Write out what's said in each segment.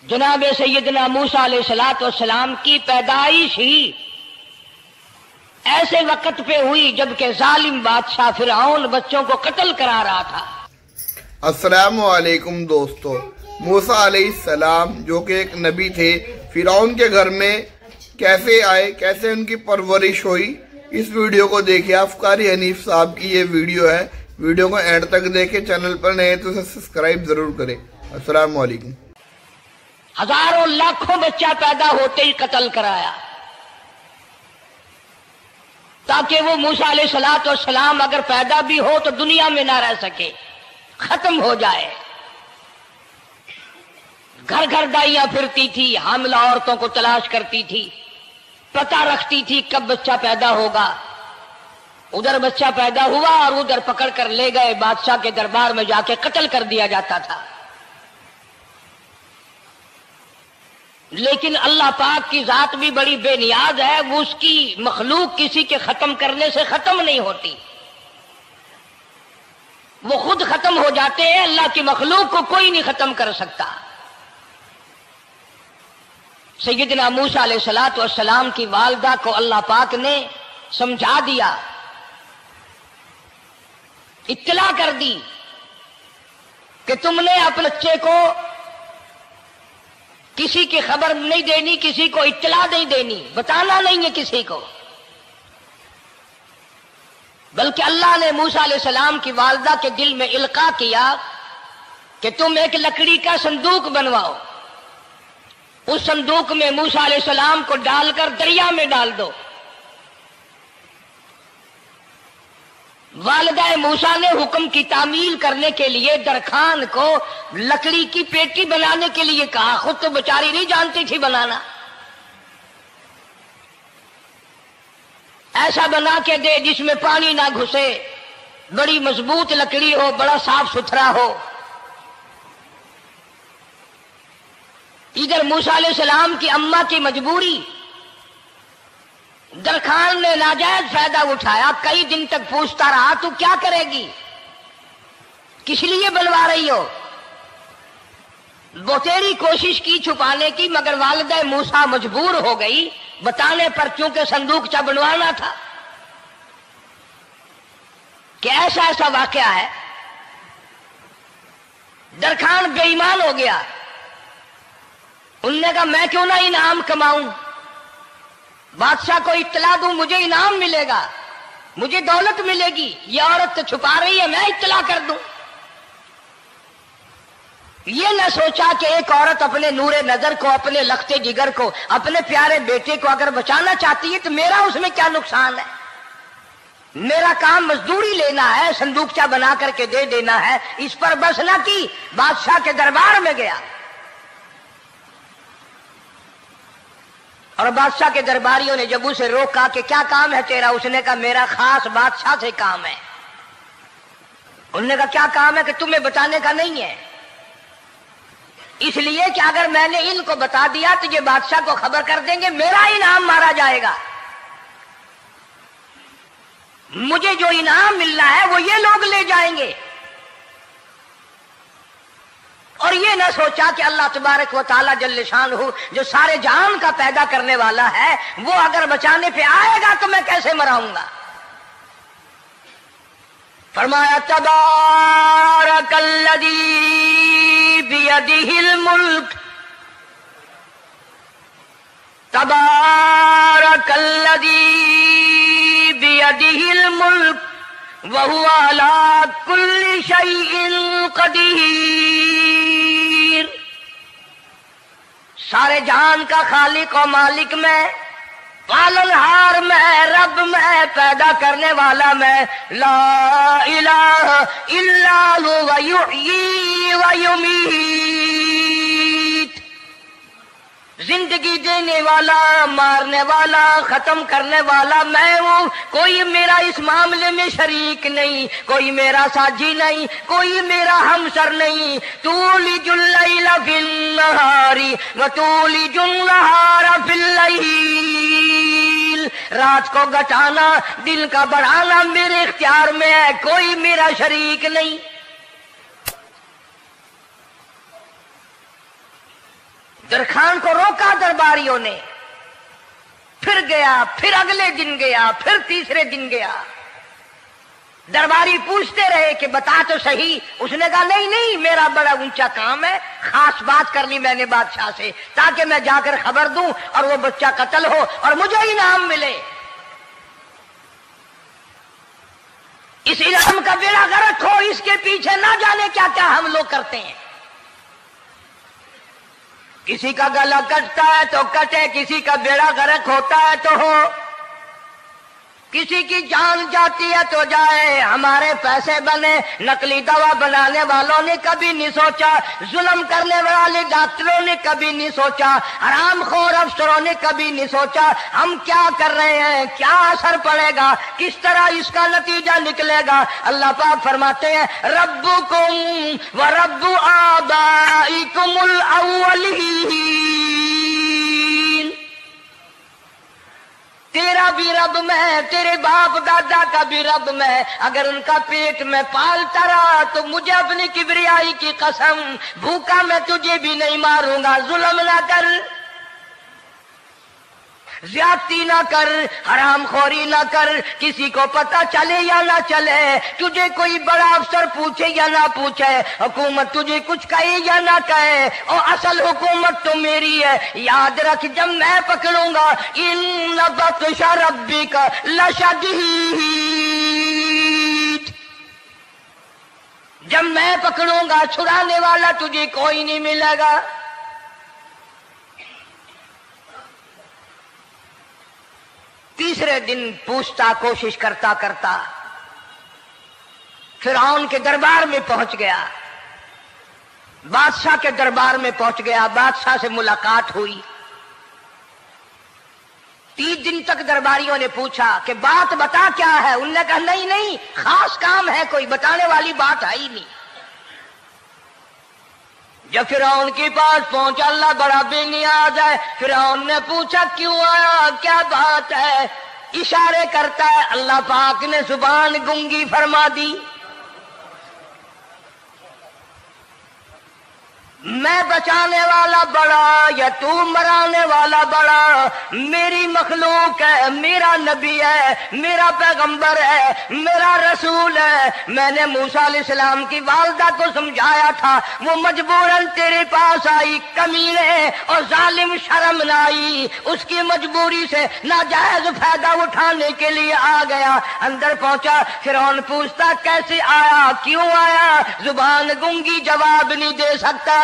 جناب سیدنا موسیٰ علیہ السلام کی پیدائش ہی ایسے وقت پہ ہوئی جبکہ ظالم بادشاہ فرعون بچوں کو قتل کرا رہا تھا۔ السلام علیکم دوستو، موسیٰ علیہ السلام جو کہ ایک نبی تھے، فرعون کے گھر میں کیسے آئے، کیسے ان کی پرورش ہوئی، اس ویڈیو کو دیکھیں۔ افقاری حنیف صاحب کی یہ ویڈیو ہے، ویڈیو کو اینڈ تک دیکھیں۔ چینل پر نئے تو اسے سبسکرائب ضرور کریں۔ السلام علیکم۔ ہزاروں لاکھوں بچہ پیدا ہوتے ہی قتل کرایا تاکہ وہ موسیٰ علیہ السلام اگر پیدا بھی ہو تو دنیا میں نہ رہ سکے، ختم ہو جائے۔ گھر گھر دائیاں پھرتی تھی، حاملہ عورتوں کو تلاش کرتی تھی، پتہ رکھتی تھی کب بچہ پیدا ہوگا۔ ادھر بچہ پیدا ہوا اور ادھر پکڑ کر لے گئے، بادشاہ کے دربار میں جا کے قتل کر دیا جاتا تھا۔ لیکن اللہ پاک کی ذات بھی بڑی بے نیاز ہے، وہ اس کی مخلوق کسی کے ختم کرنے سے ختم نہیں ہوتی، وہ خود ختم ہو جاتے ہیں۔ اللہ کی مخلوق کو کوئی نہیں ختم کر سکتا۔ سیدنا موسیٰ علیہ السلام کی والدہ کو اللہ پاک نے سمجھا دیا، اطلاع کر دی کہ تم نے اپنے بچے کو کسی کی خبر نہیں دینی، کسی کو اطلاع نہیں دینی، بتانا نہیں ہے کسی کو۔ بلکہ اللہ نے موسیٰ علیہ السلام کی والدہ کے دل میں القاء کیا کہ تم ایک لکڑی کا صندوق بنواؤ، اس صندوق میں موسیٰ علیہ السلام کو ڈال کر دریا میں ڈال دو۔ والدہ موسیٰ نے حکم کی تعمیل کرنے کے لیے درخان کو لکڑی کی پیٹی بنانے کے لیے کہا، خود تو بیچاری نہیں جانتی تھی بنانا۔ ایسا بنا کے دے جس میں پانی نہ گھسے، بڑی مضبوط لکڑی ہو، بڑا صاف ستھرا ہو۔ ادھر موسیٰ علیہ السلام کی اماں کی مجبوری، درخان نے ناجائز فائدہ اٹھایا، کئی دن تک پوچھتا رہا تو کیا کرے گی، کس لیے بنوا رہی ہو؟ بتیری کوشش کی چھپانے کی، مگر والدہ موسیٰ مجبور ہو گئی بتانے پر، چونکہ صندوق چا بنوانا تھا۔ کہ ایسا واقعہ ہے، درخان بے ایمان ہو گیا۔ انہوں نے کہا میں کیوں نہ انعام کماؤں، بادشاہ کو اطلاع دوں، مجھے انعام ملے گا، مجھے دولت ملے گی۔ یہ عورت تو چھپا رہی ہے، میں اطلاع کر دوں۔ یہ نہ سوچا کہ ایک عورت اپنے نور نظر کو، اپنے لخت جگر کو، اپنے پیارے بیٹے کو اگر بچانا چاہتی ہے تو میرا اس میں کیا نقصان ہے؟ میرا کام مزدوری لینا ہے، صندوقچہ بنا کر کے دے دینا ہے۔ اس پر بس نہ کی، بادشاہ کے دربار میں گیا اور بادشاہ کے درباریوں نے جب اسے روکا کہ کیا کام ہے تیرا، اس نے کہا میرا خاص بادشاہ سے کام ہے۔ انہوں نے کہا کیا کام ہے؟ کہ تمہیں بتانے کا نہیں ہے، اس لیے کہ اگر میں نے ان کو بتا دیا تو یہ بادشاہ کو خبر کر دیں گے، میرا انعام مارا جائے گا، مجھے جو انعام ملنا ہے وہ یہ لوگ لے جائیں گے۔ اور یہ نہ سوچا کہ اللہ تبارک و تعالی جل شانہ جو سارے جہان کا پیدا کرنے والا ہے، وہ اگر بچانے پہ آئے گا تو میں کیسے مراؤں گا۔ فرمایا تبارک الذی بیدہ الملک، تبارک الذی بیدہ الملک وَهُوَ عَلَىٰ كُلِّ شَيْءٍ قَدِيرٌ۔ سارے جہان کا خالق و مالک میں، پالنہار میں، رب میں، پیدا کرنے والا میں، لا الہ الا هو یحیی و یمیت، زندگی دینے والا، مارنے والا، ختم کرنے والا میں ہوں۔ کوئی میرا اس معاملے میں شریک نہیں، کوئی میرا ساجی نہیں، کوئی میرا ہمسر نہیں۔ تولج اللیل فی النہار وتولج النہار فی اللیل، رات کو گھٹانا، دن کا بڑھانا میرے اختیار میں ہے، کوئی میرا شریک نہیں۔ درخان کو روکا درباریوں نے، پھر گیا، پھر اگلے دن گیا، پھر تیسرے دن گیا۔ درباری پوچھتے رہے کہ بتا تو صحیح۔ اس نے کہا نہیں نہیں، میرا بڑا اونچا کام ہے، خاص بات کر لی میں نے بادشاہ سے تاکہ میں جا کر خبر دوں اور وہ بچہ قتل ہو اور مجھے انعام ملے۔ اس انعام کا بیڑا غرق ہو، اس کے پیچھے نہ جانے کیا کیا ہم لوگ کرتے ہیں۔ کسی کا گلا کٹتا ہے تو کٹے، کسی کا بیڑا غرق ہوتا ہے تو ہو، کسی کی جان جاتی ہے تو جائے، ہمارے پیسے بنے۔ نقلی دوا بنانے والوں نے کبھی نہیں سوچا، ظلم کرنے والے ڈاکٹروں نے کبھی نہیں سوچا، حرام خور افسروں نے کبھی نہیں سوچا ہم کیا کر رہے ہیں، کیا اثر پڑے گا، کس طرح اس کا نتیجہ نکلے گا۔ اللہ پاک فرماتے ہیں ربکم و رب آبائکم الاولین، تیرا بھی رب میں، تیرے باپ دادا کا بھی رب میں، اگر ان کا پیٹ میں پالتا رہا تو مجھے اپنی کبریائی کی قسم، بھوکا میں تجھے بھی نہیں ماروں گا۔ ظلم نہ کر، زیادتی نہ کر، حرام خوری نہ کر، کسی کو پتہ چلے یا نہ چلے، تجھے کوئی بڑا افسر پوچھے یا نہ پوچھے، حکومت تجھے کچھ کہے یا نہ کہے، اور اصل حکومت تو میری ہے۔ یاد رکھ جب میں پکڑوں گا ان بطش ربک لشدید، جب میں پکڑوں گا چھڑانے والا تجھے کوئی نہیں ملے گا۔ تیسرے دن پوچھتا، کوشش کرتا کرتا فرعون کے دربار میں پہنچ گیا، بادشاہ کے دربار میں پہنچ گیا، بادشاہ سے ملاقات ہوئی۔ 3 دن تک درباریوں نے پوچھا کہ بات بتا کیا ہے، انہوں نے کہا نہیں نہیں، خاص کام ہے، کوئی بتانے والی بات ہے ہی نہیں۔ جب فرعون کے پاس پہنچا، اللہ بڑا بے نیاز ہے، فرعون نے پوچھا کیوں آیا، کیا بات ہے، اشارے کرتا ہے، اللہ پاک نے زبان گنگی فرما دی۔ میں بچانے والا بڑا یا تو مرانے والا بڑا، میری مخلوق ہے، میرا نبی ہے، میرا پیغمبر ہے، میرا رسول ہے۔ میں نے موسیٰ علیہ السلام کی والدہ کو سمجھایا تھا، وہ مجبوراً تیرے پاس آئی، کمینے اور ظالم شرم نہ آئی، اس کی مجبوری سے ناجائز فائدہ اٹھانے کے لیے آ گیا۔ اندر پہنچا، فرعون پوچھتا کیسے آیا، کیوں آیا، زبان گنگی جواب نہیں دے سکتا۔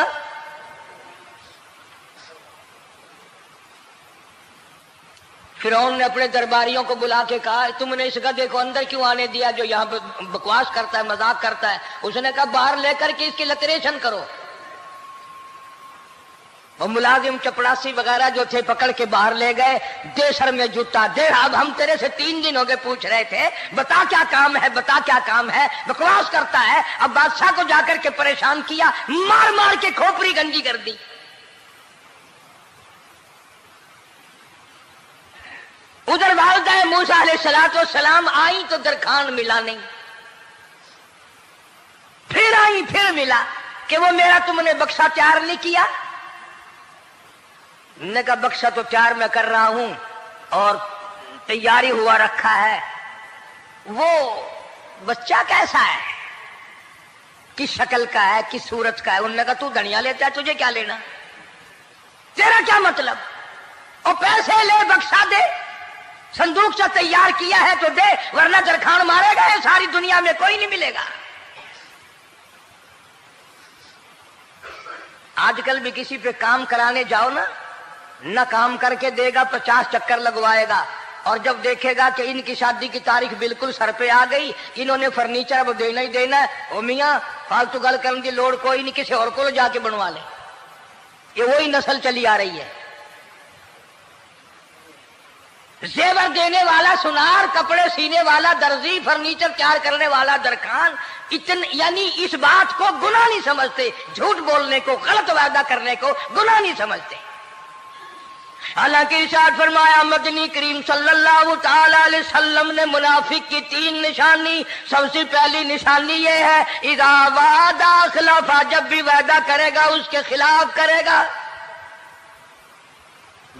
فرعون نے اپنے درباریوں کو بلا کے کہا تم نے اس گدھے کو اندر کیوں آنے دیا جو یہاں پہ بکواس کرتا ہے، مذاق کرتا ہے؟ اس نے کہا باہر لے کر کے اس کی لتریشن کرو۔ وہ ملازم چپڑاسی وغیرہ جو تھے پکڑ کے باہر لے گئے، دے سر میں جوتا دے، اب ہم تیرے سے 3 دن ہو گئے پوچھ رہے تھے بتا کیا کام ہے، بتا کیا کام ہے، بکواس کرتا ہے۔ اب بادشاہ کو جا کر کے پریشان کیا، مار مار کے کھوپڑی گنجی کر دی۔ ادھر والدہ موسیٰ علیہ السلام آئی تو درخان ملا نہیں، پھر آئی پھر ملا کہ وہ میرا تم نے بکسا تیار نہیں کیا۔ نے کہا بکسا تو تیار میں کر رہا ہوں اور تیاری ہوا رکھا ہے، وہ بچہ کیسا ہے، کس شکل کا ہے، کس صورت کا ہے؟ انہوں نے کہا تو دنیا لیتا ہے، تجھے کیا لینا، تیرا کیا مطلب، اور پیسے لے بکسا دے، صندوق سے تیار کیا ہے تو دے، ورنہ درخان مارے گا، ساری دنیا میں کوئی نہیں ملے گا۔ آج کل بھی کسی پہ کام کرانے جاؤ نا، نہ کام کر کے دے گا، 50 چکر لگوائے گا، اور جب دیکھے گا کہ ان کی شادی کی تاریخ بالکل سر پہ آ گئی، انہوں نے فرنیچر اب دینا ہی دینا ہے، او میاں فالتو گل کرنے کی لوڑ کوئی نہیں، کسی اور کو جا کے بنوا لے۔ یہ وہی نسل چلی آ رہی ہے، زیور دینے والا سنار، کپڑے سینے والا درزی، فرنیچر تیار کرنے والا درخان، یعنی اس بات کو گناہ نہیں سمجھتے، جھوٹ بولنے کو، غلط وعدہ کرنے کو گناہ نہیں سمجھتے۔ حالانکہ ارشاد فرمایا مدنی کریم صلی اللہ تعالی علیہ وسلم نے منافق کی 3 نشانی، سب سے پہلی نشانی یہ ہے اذا وعد اخلف، جب بھی وعدہ کرے گا اس کے خلاف کرے گا۔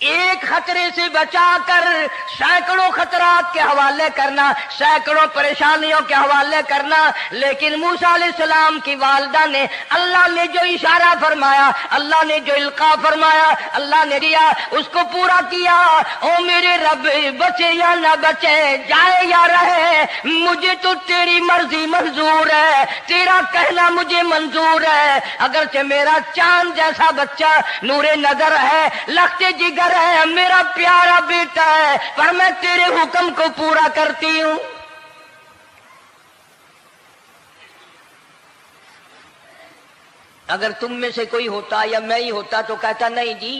ایک خطرے سے بچا کر سینکڑوں خطرات کے حوالے کرنا، سینکڑوں پریشانیوں کے حوالے کرنا۔ لیکن موسیٰ علیہ السلام کی والدہ نے، اللہ نے جو اشارہ فرمایا، اللہ نے جو القاء فرمایا، اللہ نے دیا، اس کو پورا کیا۔ او میرے رب، بچے یا نہ بچے، جائے یا رہے، مجھے تو تیری مرضی منظور ہے، تیرا کہنا مجھے منظور ہے۔ اگرچہ میرا چاند جیسا بچہ نور نظر ہے، لخت جگر ہے، میرا پیارا بیٹا ہے، پر میں تیرے حکم کو پورا کرتی ہوں۔ اگر تم میں سے کوئی ہوتا یا میں ہی ہوتا تو کہتا نہیں جی،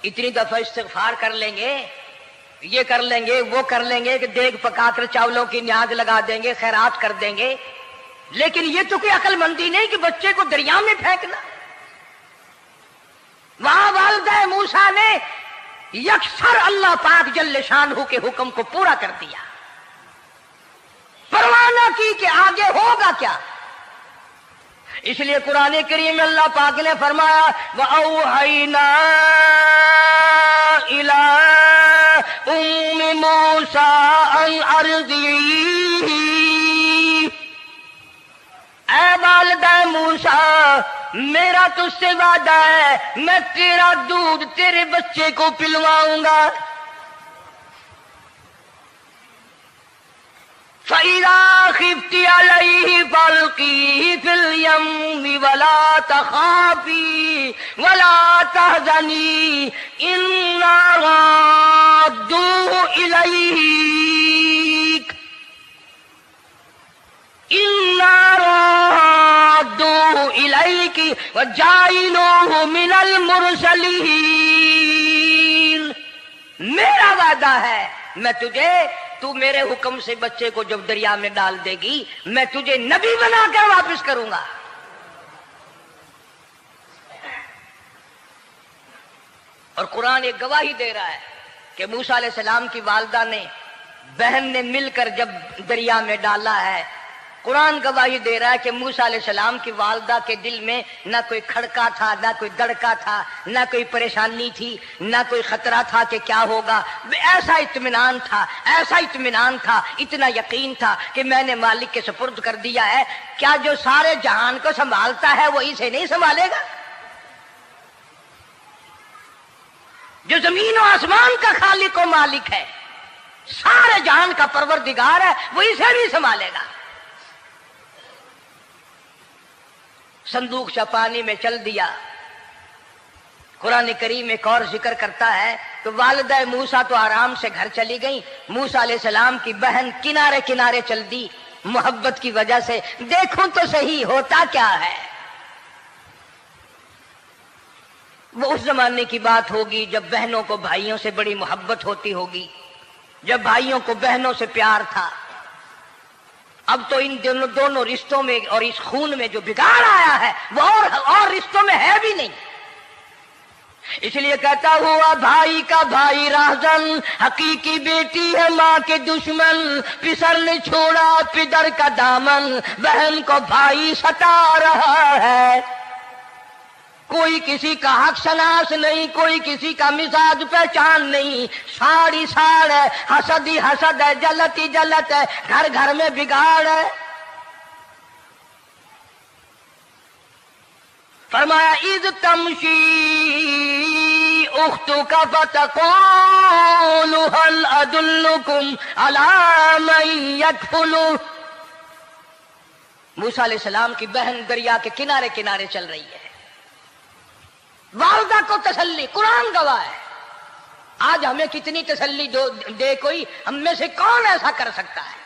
اتنی دفعہ استغفار کر لیں گے، یہ کر لیں گے، وہ کر لیں گے، کہ دیگ پکا کر چاولوں کی نیاز لگا دیں گے، خیرات کر دیں گے۔ لیکن یہ تو کوئی عقل مندی نہیں کہ بچے کو دریا میں پھینکنا۔ وہاں والدہ موسیٰ نے یکسر اللہ پاک جل شانہ کے حکم کو پورا کر دیا، پرواہ نہ کی کہ آگے ہوگا کیا۔ اس لیے قرآن کریم میں اللہ پاک نے فرمایا وَأَوْحَيْنَا إِلَىٰ أُمِّ مُوسَىٰ أَنْ أَرْضِعِيهِ، اے والدہ موسیٰ، میرا تجھ سے وعدہ ہے، میں تیرا دودھ تیرے بچے کو پلواؤں گا۔ فَإِذَا خِفْتِ عَلَيْهِ فَأَلْقِيهِ فِي الْيَمِّ وَلَا تَخَافِي وَلَا تَحْزَنِي إِنَّا رَادُّوهُ إِلَيْكَ وَجَاعِلُوهُ مِنَ الْمُرْسَلِينَ۔ میرا وعدہ ہے، میں تجھے، تو میرے حکم سے بچے کو جب دریا میں ڈال دے گی، میں تجھے نبی بنا کر واپس کروں گا۔ اور قرآن ایک گواہی دے رہا ہے کہ موسیٰ علیہ السلام کی والدہ نے، بہن نے مل کر جب دریا میں ڈالا ہے، قرآن گواہی دے رہا ہے کہ موسیٰ علیہ السلام کی والدہ کے دل میں نہ کوئی کھڑکا تھا، نہ کوئی دڑکا تھا، نہ کوئی پریشانی تھی، نہ کوئی خطرہ تھا کہ کیا ہوگا۔ ایسا اطمینان تھا، ایسا اطمینان تھا، اتنا یقین تھا کہ میں نے مالک کے سپرد کر دیا ہے، کیا جو سارے جہان کو سنبھالتا ہے وہ اسے نہیں سنبھالے گا؟ جو زمین و آسمان کا خالق و مالک ہے، سارے جہان کا پروردگار ہے، وہ اسے نہیں سنبھالے گا۔ صندوق پانی میں چل دیا۔ قرآن کریم ایک اور ذکر کرتا ہے تو والدہ موسیٰ تو آرام سے گھر چلی گئی، موسیٰ علیہ السلام کی بہن کنارے کنارے چل دی محبت کی وجہ سے، دیکھوں تو صحیح ہوتا کیا ہے۔ وہ اس زمانے کی بات ہوگی جب بہنوں کو بھائیوں سے بڑی محبت ہوتی ہوگی، جب بھائیوں کو بہنوں سے پیار تھا۔ اب تو ان دونوں رشتوں میں اور اس خون میں جو بگاڑ آیا ہے وہ اور رشتوں میں ہے بھی نہیں۔ اس لیے کہتا ہوا بھائی کا بھائی راہزن، حقیقی بیٹی ہے ماں کے دشمن، پسر نے چھوڑا پدر کا دامن، بہن کو بھائی ستا رہا ہے۔ کوئی کسی کا حق شناس نہیں، کوئی کسی کا مزاج پہچان نہیں، ساڑی ساڑ ہے، حسد ہی حسد ہے، جلت ہی جلت ہے، گھر گھر میں بگاڑ ہے۔ فرمایا اذ تمشی اختک فتقول هل ادلکم علی من یکفلہ۔ موسیٰ علیہ السلام کی بہن دریا کے کنارے کنارے چل رہی ہے، والدہ کو تسلی، قرآن گواہ ہے۔ آج ہمیں کتنی تسلی دے کوئی، ہم میں سے کون ایسا کر سکتا ہے؟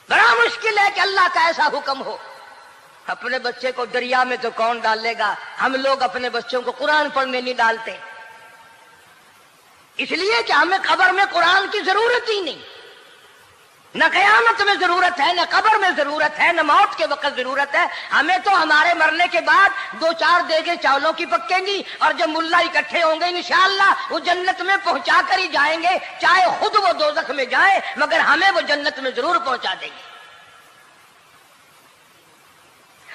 بڑا مشکل ہے کہ اللہ کا ایسا حکم ہو۔ اپنے بچے کو دریا میں تو کون ڈالے گا؟ ہم لوگ اپنے بچوں کو قرآن پڑھنے نہیں ڈالتے، اس لیے کہ ہمیں قبر میں قرآن کی ضرورت ہی نہیں، نہ قیامت میں ضرورت ہے، نہ قبر میں ضرورت ہے، نہ موت کے وقت ضرورت ہے۔ ہمیں تو ہمارے مرنے کے بعد 2-4 دیگیں چاولوں کی پکیں گی، اور جب ملا اکٹھے ہوں گے انشاءاللہ وہ جنت میں پہنچا کر ہی جائیں گے، چاہے خود وہ دوزخ میں جائیں، مگر ہمیں وہ جنت میں ضرور پہنچا دیں گے۔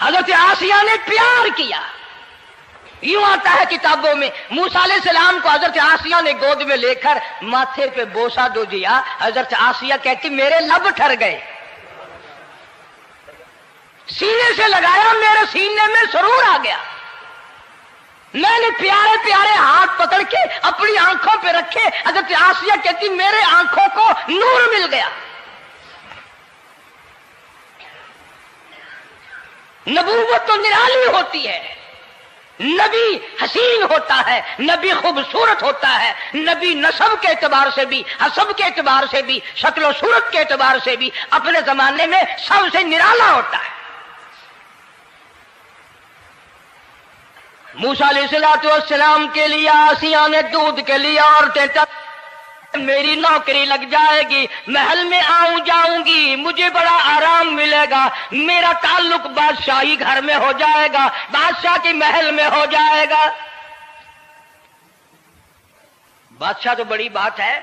حضرت آسیہ نے پیار کیا. یوں آتا ہے کتابوں میں موسیٰ علیہ السلام کو حضرت آسیہ نے گود میں لے کر ماتھے پہ بوسہ دو دیا. حضرت آسیہ کہتی میرے لب ٹھر گئے. سینے سے لگایا میرے سینے میں سرور آ گیا. میں نے پیارے پیارے ہاتھ پکڑ کے اپنی آنکھوں پہ رکھے. حضرت آسیہ کہتی میرے آنکھوں کو نور مل گیا. نبوت تو نرالی ہوتی ہے. نبی حسین ہوتا ہے, نبی خوبصورت ہوتا ہے, نبی نسب کے اعتبار سے بھی, حسب کے اعتبار سے بھی, شکل و صورت کے اعتبار سے بھی اپنے زمانے میں سب سے نرالا ہوتا ہے. موسیٰ علیہ السلام کے لیے آسیہ نے دودھ کے لیے عورتیں تک میری نوکری لگ جائے گی, محل میں آؤں جاؤں گی, مجھے بڑا آرام ملے گا, میرا تعلق بادشاہی گھر میں ہو جائے گا, بادشاہ کی محل میں ہو جائے گا. بادشاہ تو بڑی بات ہے.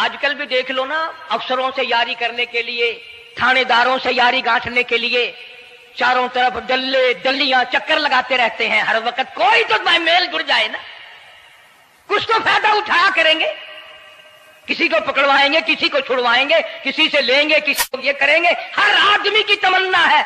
آج کل بھی دیکھ لو نا, افسروں سے یاری کرنے کے لیے, تھانے داروں سے یاری گانٹھنے کے لیے چاروں طرف ڈلے ڈلیاں چکر لگاتے رہتے ہیں ہر وقت. کوئی تو میل جڑ جائے نا, کچھ تو فائدہ اٹھایا کریں گے. کسی کو پکڑوائیں گے, کسی کو چھڑوائیں گے, کسی سے لیں گے, کسی کو یہ کریں گے. ہر آدمی کی تمنا ہے.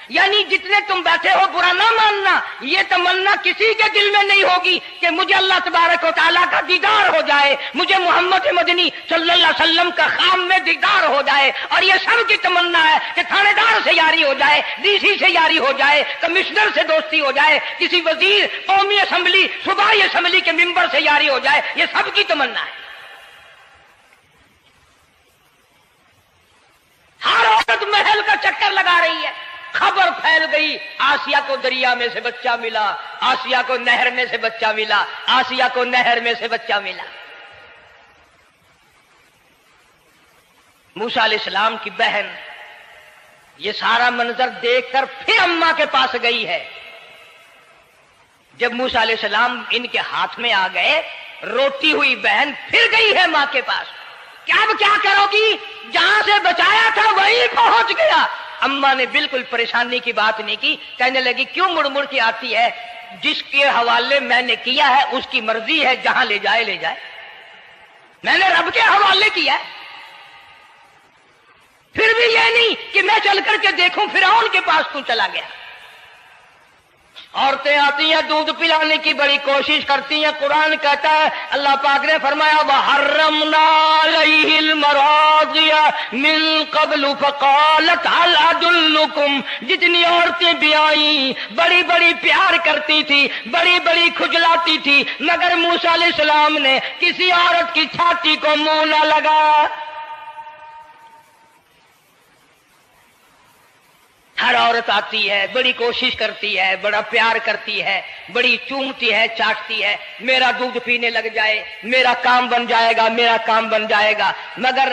یعنی جتنے تم بیٹھے ہو برا نہ ماننا, یہ تمنا کسی کے دل میں نہیں ہوگی کہ مجھے اللہ تبارک و تعالیٰ کا دیدار ہو جائے, مجھے محمد مدنی صلی اللہ علیہ وسلم کا خام میں دیدار ہو جائے. اور یہ سب کی تمنا ہے کہ تھانے دار سے یاری ہو جائے, ڈی سی سے یاری ہو جائے, کمشنر سے دوستی ہو جائے, کسی وزیر, قومی اسمبلی, صوبائی اسمبلی کے ممبر سے یاری ہو جائے. یہ سب کی تمنا ہے. ہر عورت محل کا چکر لگا رہی ہے. خبر پھیل گئی, آسیہ کو دریا میں سے بچہ ملا, آسیہ کو نہر میں سے بچہ ملا, آسیہ کو نہر میں سے بچہ ملا. موسیٰ علیہ السلام کی بہن یہ سارا منظر دیکھ کر پھر اماں کے پاس گئی ہے. جب موسیٰ علیہ السلام ان کے ہاتھ میں آ گئے, روتی ہوئی بہن پھر گئی ہے ماں کے پاس. کیا کرو گی؟ جہاں سے بچایا تھا وہیں پہنچ گیا. اماں نے بالکل پریشانی کی بات نہیں کی, کہنے لگی کیوں مڑ مڑ کے آتی ہے؟ جس کے حوالے میں نے کیا ہے اس کی مرضی ہے, جہاں لے جائے لے جائے. میں نے رب کے حوالے کیا ہے. پھر بھی یہ نہیں کہ میں چل کر کے دیکھوں فرعون کے پاس کیوں چلا گیا. عورتیں آتی ہیں, دودھ پلانے کی بڑی کوشش کرتی ہیں. قرآن کہتا ہے, اللہ پاک نے فرمایا وَحَرَّمْنَا عَلَيْهِ الْمَرَاضِعَ مِن قَبْلُ فَقَالَتْ هَلْ أَدُلُّكُمْ. جتنی عورتیں بھی آئیں بڑی بڑی پیار کرتی تھی, بڑی بڑی کھجلاتی تھی, مگر موسیٰ علیہ السلام نے کسی عورت کی چھاتی کو منہ نہ لگایا. ہر عورت آتی ہے, بڑی کوشش کرتی ہے, بڑا پیار کرتی ہے, بڑی چومتی ہے, چاٹتی ہے, میرا دودھ پینے لگ جائے, میرا کام بن جائے گا, میرا کام بن جائے گا. مگر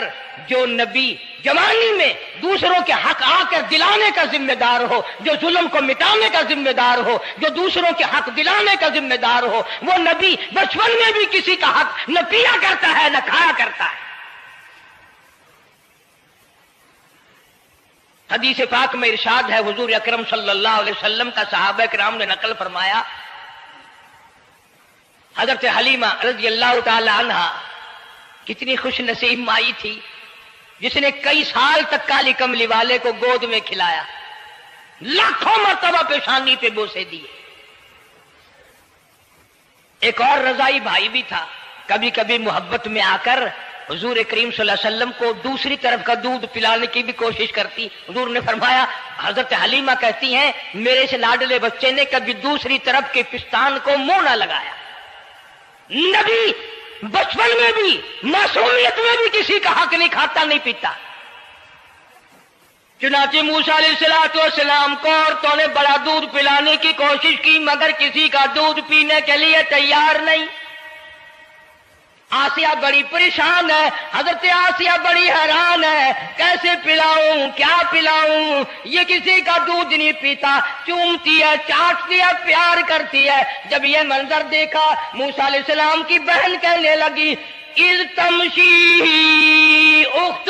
جو نبی جوانی میں دوسروں کے حق آ کر دلانے کا ذمہ دار ہو, جو ظلم کو مٹانے کا ذمہ دار ہو, جو دوسروں کے حق دلانے کا ذمہ دار ہو, وہ نبی بچپن میں بھی کسی کا حق نہ پیا کرتا ہے نہ کھایا کرتا ہے. حدیث پاک میں ارشاد ہے, حضور اکرم صلی اللہ علیہ وسلم کا صحابہ کرام نے نقل فرمایا, حضرت حلیمہ رضی اللہ تعالی عنہ کتنی خوش نصیب مائی تھی جس نے کئی سال تک کالی کملی والے کو گود میں کھلایا, لاکھوں مرتبہ پیشانی پہ بوسے دیے. ایک اور رضائی بھائی بھی تھا, کبھی کبھی محبت میں آ کر حضور کریم صلی اللہ علیہ وسلم کو دوسری طرف کا دودھ پلانے کی بھی کوشش کرتی. حضور نے فرمایا, حضرت حلیمہ کہتی ہیں میرے سے لاڈلے بچے نے کبھی دوسری طرف کے پستان کو منہ نہ لگایا. نبی بچپن میں بھی معصومیت میں بھی کسی کا حق نہیں کھاتا نہیں پیتا. چنانچہ موسیٰ علیہ السلام کو عورتوں نے بڑا دودھ پلانے کی کوشش کی مگر کسی کا دودھ پینے کے لیے تیار نہیں. آسیہ بڑی پریشان ہے, حضرت آسیہ بڑی حیران ہے, کیسے پلاؤں, کیا پلاؤں, یہ کسی کا دودھ نہیں پیتا, چومتی ہے, چاٹتی ہے, پیار کرتی ہے. جب یہ منظر دیکھا موسیٰ علیہ السلام کی بہن کہنے لگی اذ تمشی اخت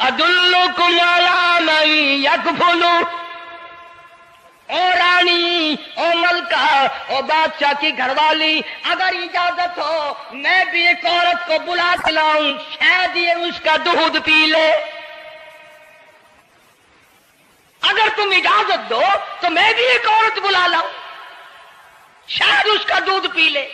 أدلكم على من يكفل او رانی، او ملکہ، او بادشاہ کی گھر والی، اگر اجازت ہو میں بھی ایک عورت کو بلا کے لاؤں، شاید یہ اس کا دودھ پی لے۔ اگر تم اجازت دو تو میں بھی ایک عورت بلا لاؤں، شاید اس کا دودھ پی لے۔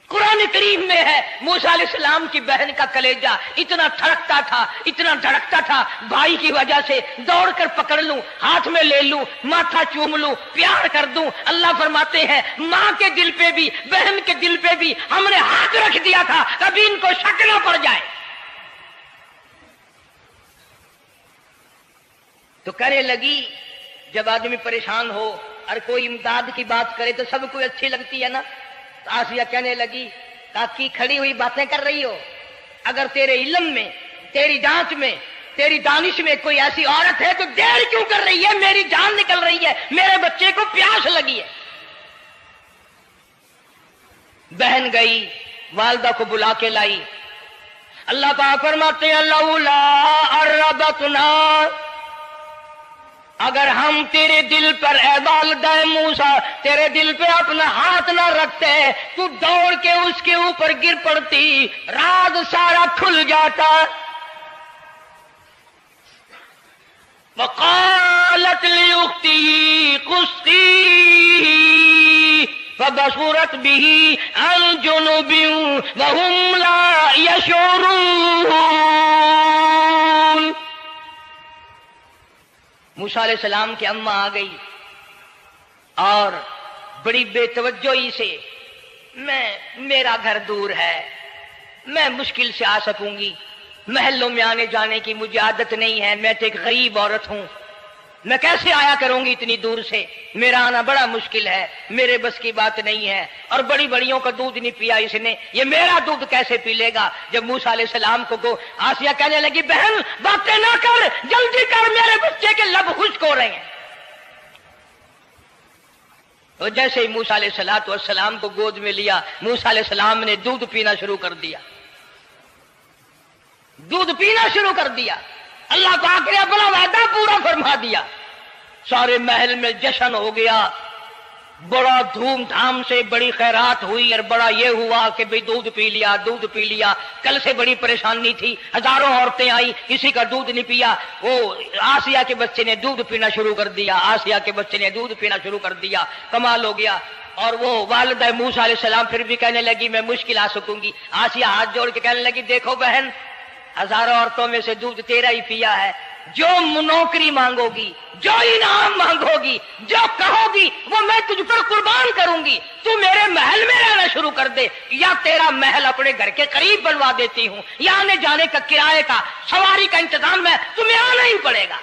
قرآن کریم میں ہے موسیٰ علیہ السلام کی بہن کا کلیجہ اتنا دھڑکتا تھا، اتنا دھڑکتا تھا، بھائی کی وجہ سے دوڑ کر پکڑ لوں، ہاتھ میں لے لوں، ماتھا چوم لوں، پیار کر دوں۔ اللہ فرماتے ہیں ماں کے دل پہ بھی، بہن کے دل پہ بھی ہم نے ہاتھ رکھ دیا تھا، کبھی ان کو شک نہ پڑ جائے۔ تو کہنے لگی جب آدمی پریشان ہو اور کوئی امداد کی بات کرے تو سب کو اچھی لگتی ہے نا۔ آسیہ کہنے لگی کاکی کھڑی ہوئی باتیں کر رہی ہو، اگر تیرے علم میں، تیری جانچ میں، تیری دانش میں کوئی ایسی عورت ہے تو دیر کیوں کر رہی ہے؟ میری جان نکل رہی ہے، میرے بچے کو پیاس لگی ہے۔ بہن گئی والدہ کو بلا کے لائی۔ اللہ پاک فرماتے ہیں لولا اربتنا، اگر ہم تیرے دل پر اے والدہ موسیٰ تیرے دل پہ اپنا ہاتھ نہ رکھتے تو دوڑ کے اس کے اوپر گر پڑتی، راز سارا کھل جاتا۔ وقالت لأخته قصيه فبصرت به عن جنب وهم لا يشعرون۔ موسیٰ علیہ السلام کی اماں آ گئی اور بڑی بے توجہی سے میرا گھر دور ہے، میں مشکل سے آ سکوں گی، محلوں میں آنے جانے کی مجھے عادت نہیں ہے، میں تو ایک غریب عورت ہوں، میں کیسے آیا کروں گی اتنی دور سے، میرا آنا بڑا مشکل ہے، میرے بس کی بات نہیں ہے، اور بڑی بڑیوں کا دودھ نہیں پیا اس نے، یہ میرا دودھ کیسے پی لے گا۔ جب موسیٰ علیہ السلام کو آسیہ کہنے لگی بہن باتیں نہ کر، جلدی کر، میرے بچے کے لب خشک ہو رہے ہیں۔ تو جیسے ہی موسیٰ علیہ السلام کو گود میں لیا، موسیٰ علیہ السلام نے دودھ پینا شروع کر دیا، دودھ پینا شروع کر دیا۔ اللہ پاک نے اپنا وعدہ پورا فرما دیا، سارے محل میں جشن ہو گیا، بڑا دھوم دھام سے بڑی خیرات ہوئی، اور بڑا یہ ہوا کہ بھئی دودھ پی لیا، دودھ پی لیا۔ کل سے بڑی پریشانی تھی، ہزاروں عورتیں آئی، کسی کا دودھ نہیں پیا۔ وہ آسیہ کے بچے نے دودھ پینا شروع کر دیا، آسیہ کے بچے نے دودھ پینا شروع کر دیا، کمال ہو گیا۔ اور وہ والدہ موسیٰ علیہ السلام پھر بھی کہنے لگی میں مشکل آ سکوں گی۔ آسیہ ہاتھ جوڑ کے کہنے لگی دیکھو بہن، ہزاروں عورتوں میں سے دودھ تیرا ہی پیا ہے، جو نوکری مانگو گی، جو انعام مانگو گی، جو کہو گی وہ میں تجھ پر قربان کروں گی، تو میرے محل میں رہنا شروع کر دے، یا تیرا محل اپنے گھر کے قریب بنوا دیتی ہوں، یا آنے جانے کا کرائے کا سواری کا انتظام ہے، تمہیں آنا ہی پڑے گا۔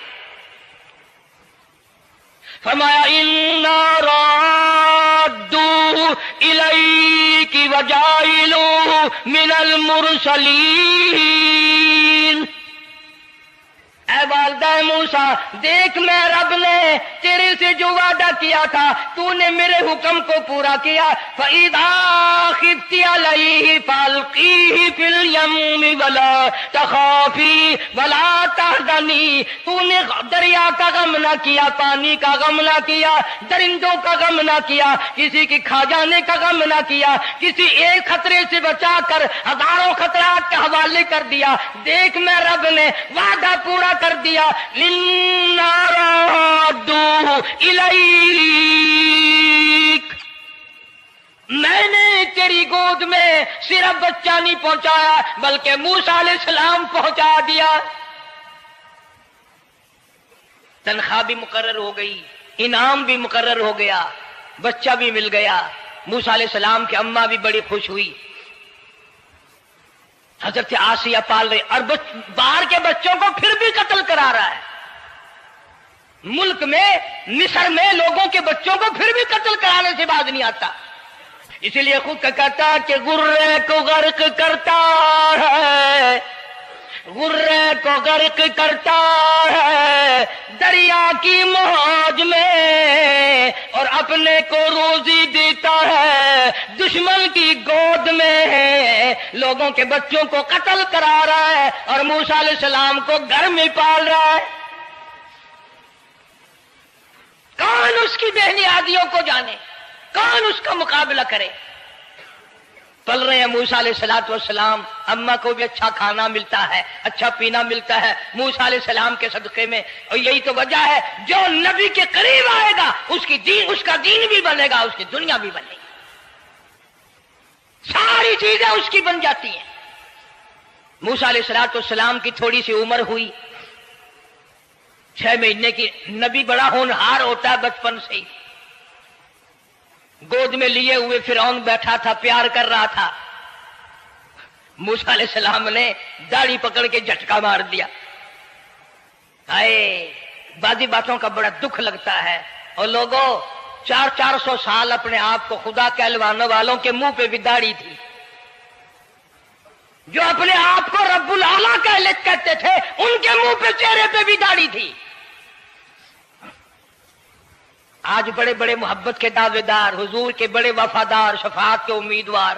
فرمایا اِنَّا رَادُّوهُ إِلَيْكِ وَجَاعِلُوهُ مِنَ الْمُرْسَلِينَ۔ اے والدہ موسیٰ دیکھ میں رب نے تیرے سے جو وعدہ کیا تھا تو نے میرے حکم کو پورا کیا۔ فَإِذَا خِفْتِ عَلَيْهِ فَأَلْقِيهِ فِي الْيَمِّ وَلَا تَخَافِي وَلَا تَحْزَنِي۔ تو نے دریا کا غم نہ کیا، پانی کا غم نہ کیا، درندوں کا غم نہ کیا، کسی کی کھا جانے کا غم نہ کیا، کسی ایک خطرے سے بچا کر ہزاروں خطرات کے حوالے کر دیا۔ دیکھ میں رب نے وعدہ پورا کر دیا۔ إِنَّا رَادُّوهُ إِلَيْكَ، میں نے تیری گود میں صرف بچہ نہیں پہنچایا بلکہ موسیٰ علیہ السلام پہنچا دیا۔ تنخواہ بھی مقرر ہو گئی، انعام بھی مقرر ہو گیا، بچہ بھی مل گیا۔ موسیٰ علیہ السلام کی اماں بھی بڑی خوش ہوئی۔ حضرت آسیہ پال رہے، اور باہر کے بچوں کو پھر بھی قتل کرا رہا ہے۔ ملک میں مصر میں لوگوں کے بچوں کو پھر بھی قتل کرانے سے باز نہیں آتا، اسی لیے خود کا کہتا کہ غرے کو غرق کرتا ہے، غرے کو غرق کرتا ہے دریا کی موج میں، اور اپنے کو روزی دیتا ہے دشمن کی گود میں، لوگوں کے بچوں کو قتل کرا رہا ہے اور موسیٰ علیہ السلام کو گھر میں پال رہا ہے۔ کون اس کی بہنیادیوں کو جانے، کون اس کا مقابلہ کرے؟ پل رہے ہیں موسیٰ علیہ السلام، اماں کو بھی اچھا کھانا ملتا ہے، اچھا پینا ملتا ہے موسیٰ علیہ السلام کے صدقے میں، اور یہی تو وجہ ہے جو نبی کے قریب آئے گا اس کا دین بھی بنے گا، اس کی دنیا بھی بنے گی، ساری چیزیں اس کی بن جاتی ہیں۔ موسیٰ علیہ السلام کی تھوڑی سی عمر ہوئی، 6 مہینے کی، نبی بڑا ہونہار ہوتا ہے بچپن سے ہی، گود میں لیے ہوئے فرعون بیٹھا تھا، پیار کر رہا تھا، موسیٰ علیہ السلام نے داڑھی پکڑ کے جھٹکا مار دیا۔ بعضی باتوں کا بڑا دکھ لگتا ہے، اور لوگوں 400 سال اپنے آپ کو خدا کہلوانے والوں کے منہ پہ بھی داڑھی تھی، جو اپنے آپ کو رب العالی کہتے تھے ان کے منہ پہ چہرے پہ بھی داڑھی تھی۔ آج بڑے بڑے محبت کے دعوے دار، حضور کے بڑے وفادار، شفاعت کے امیدوار،